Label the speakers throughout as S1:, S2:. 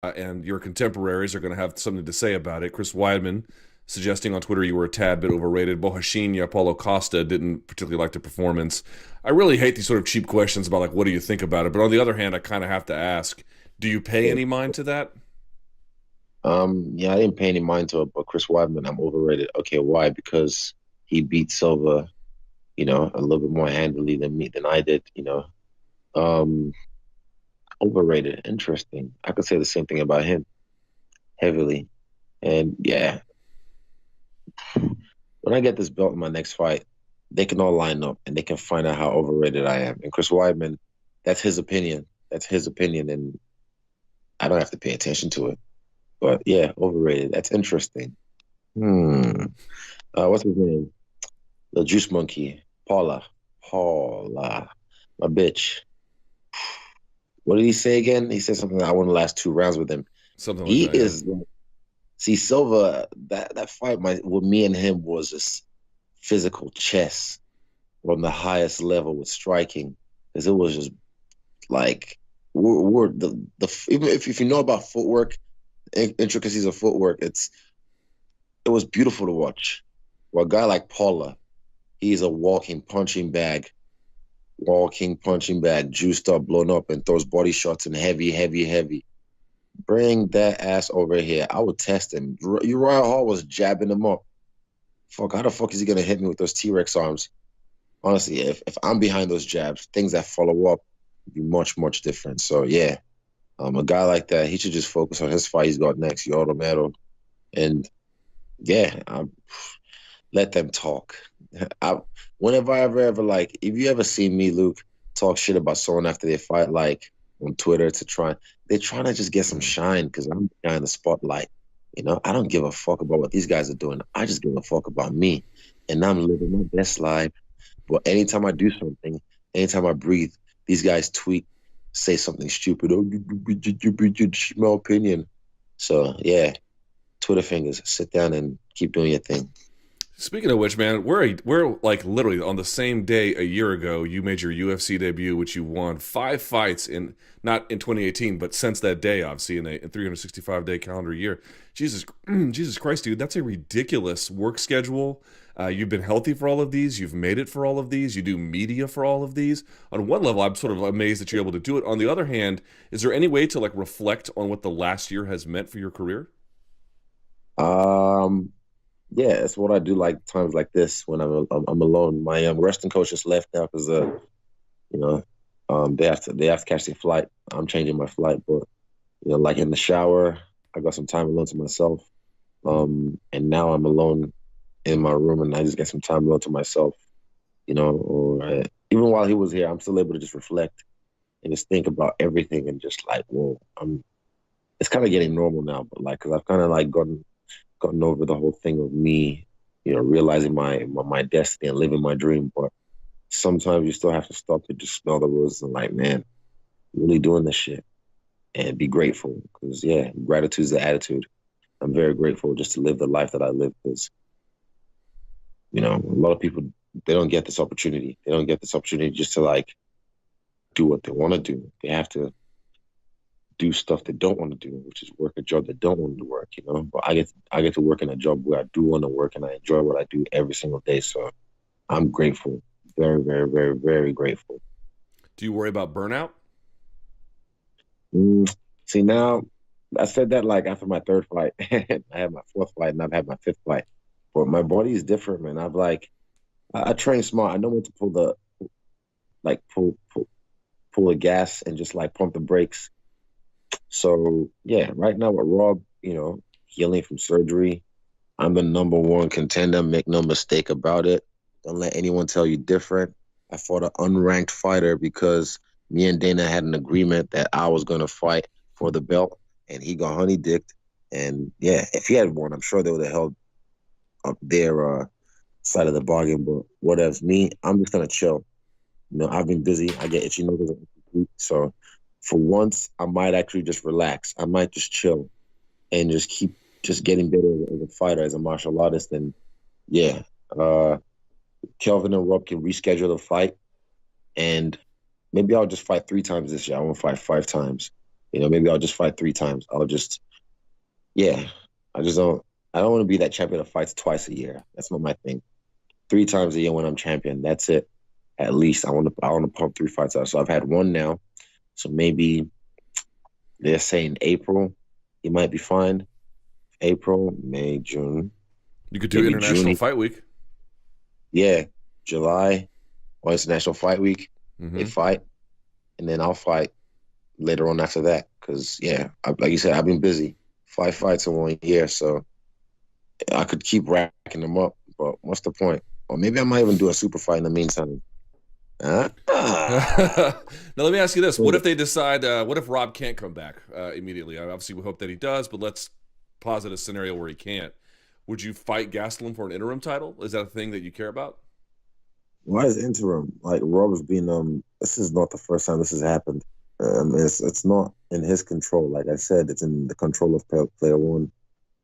S1: and your contemporaries are going to have something to say about it. Chris Weidman suggesting on Twitter you were a tad bit overrated. Bohashinia, Paulo Costa didn't particularly like the performance. I really hate these sort of cheap questions about like, what do you think about it? But on the other hand, I kind of have to ask, do you pay
S2: Yeah.
S1: any mind to that?
S2: Yeah, I didn't pay any mind to it, but Chris Weidman, I'm overrated. Okay, why? Because he beat Silva, a little bit more handily than I did. Um, Overrated. Interesting. I could say the same thing about him heavily. And yeah, when I get this belt in my next fight, they can all line up and they can find out how overrated I am. And Chris Weidman, that's his opinion. That's his opinion, and I don't have to pay attention to it. But yeah, overrated. That's interesting. Hmm. What's his name? The Juice Monkey, Paula, my bitch. What did he say again? He said something that I won the last 2 rounds with him.
S1: Something like
S2: He
S1: that, yeah.
S2: is see Silva. That fight, with me and him was just physical chess on the highest level with striking, because it was just like we're the even if you know about footwork, intricacies of footwork, it was beautiful to watch. Well, a guy like Paula, he's a walking punching bag, juiced up, blown up, and throws body shots and heavy, heavy, heavy. Bring that ass over here. I would test him. Uriah Hall was jabbing him up. Fuck, how the fuck is he gonna hit me with those T-Rex arms? Honestly, if I'm behind those jabs, things that follow up would be much, much different. So yeah, a guy like that, he should just focus on his fight he's got next, Yoto Metal. And yeah, let them talk. I, whenever I ever like, if you ever see me, Luke, talk shit about someone after they fight, like on Twitter they're trying to just get some shine because I'm behind the spotlight. I don't give a fuck about what these guys are doing. I just give a fuck about me, and I'm living my best life. But anytime I do something, anytime I breathe, these guys tweet, say something stupid. Oh, my opinion. So yeah, Twitter fingers, sit down and keep doing your thing.
S1: Speaking of which, man, we're like literally on the same day a year ago. You made your UFC debut, which you won 5 fights in not in 2018, but since that day, obviously in a 365-day calendar year. Jesus, Jesus Christ, dude, that's a ridiculous work schedule. You've been healthy for all of these. You've made it for all of these. You do media for all of these. On one level, I'm sort of amazed that you're able to do it. On the other hand, is there any way to like reflect on what the last year has meant for your career?
S2: Um, yeah, it's what I do like times like this when I'm alone. My wrestling coach just left now because you know they have to catch their flight. I'm changing my flight, but like in the shower, I got some time alone to myself. And now I'm alone in my room, and I just get some time alone to myself. Or even while he was here, I'm still able to just reflect and just think about everything and just like, whoa, it's kind of getting normal now, but like, cause I've kind of like gotten over the whole thing of me, realizing my destiny and living my dream. But sometimes you still have to stop and just smell the roses and like, man, I'm really doing this shit and be grateful. Because yeah, gratitude is the attitude. I'm very grateful just to live the life that I live because, a lot of people, they don't get this opportunity. They don't get this opportunity just to like do what they want to do. They have to do stuff they don't want to do, which is work a job they don't want to work. But I get to work in a job where I do want to work and I enjoy what I do every single day. So I'm grateful. Very, very, very, very grateful.
S1: Do you worry about burnout?
S2: Mm, See now, I said that like after my third fight. I had my fourth fight and I've had my fifth fight. But my body is different, man. I train smart. I know when to pull the gas and just like pump the brakes. So yeah, right now with Rob, healing from surgery, I'm the number one contender. Make no mistake about it. Don't let anyone tell you different. I fought an unranked fighter because me and Dana had an agreement that I was gonna fight for the belt, and he got honey dicked. And yeah, if he had won, I'm sure they would have held up their side of the bargain. But whatever, me, I'm just gonna chill. I've been busy. I get itchy nose every week, so for once, I might actually just relax. I might just chill and just keep just getting better as a fighter, as a martial artist. And yeah, uh, Kelvin and Rob can reschedule the fight, and maybe I'll just fight 3 times this year. I won't fight 5 times. Maybe I'll just fight 3 times. Yeah, I just don't. I don't want to be that champion that fights twice a year. That's not my thing. 3 times a year when I'm champion. That's it. At least I want to pump 3 fights out. So I've had one now. So maybe they're saying April, he might be fine. April, May, June,
S1: You could do
S2: maybe
S1: International
S2: June.
S1: Fight Week.
S2: Yeah, July or International Fight Week. They
S1: Hmm.
S2: fight, and then I'll fight later on after that. Because yeah, like you said, I've been busy. 5 fights in 1 year, so I could keep racking them up. But what's the point? Or maybe I might even do a super fight in the meantime.
S1: Now let me ask you this: what if they decide? What if Rob can't come back immediately? Obviously, we hope that he does, but let's posit a scenario where he can't. Would you fight Gastelum for an interim title? Is that a thing that you care about?
S2: Why is interim? Like Rob's been this is not the first time this has happened. It's not in his control. Like I said, it's in the control of player one.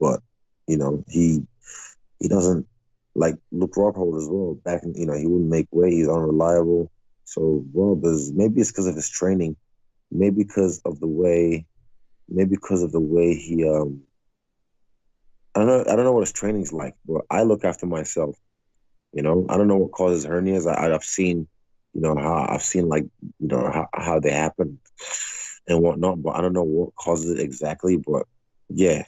S2: But he doesn't like look Rockhold as well. Back in he wouldn't make weight. He's unreliable. So Rob is maybe it's because of his training, maybe because of the way he I don't know what his training's like, but I look after myself. I don't know what causes hernias. I've seen, how I've seen like, how they happen and whatnot, but I don't know what causes it exactly. But yeah,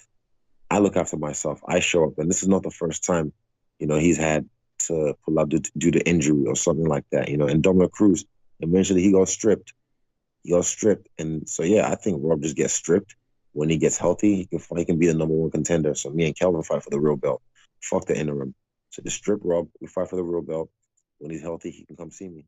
S2: I look after myself. I show up, and this is not the first time, he's had to pull out due to injury or something like that. And Dominic Cruz, eventually he got stripped. And so yeah, I think Rob just gets stripped. When he gets healthy, he can be the number one contender. So me and Kelvin fight for the real belt. Fuck the interim. So just strip Rob. We fight for the real belt. When he's healthy, he can come see me.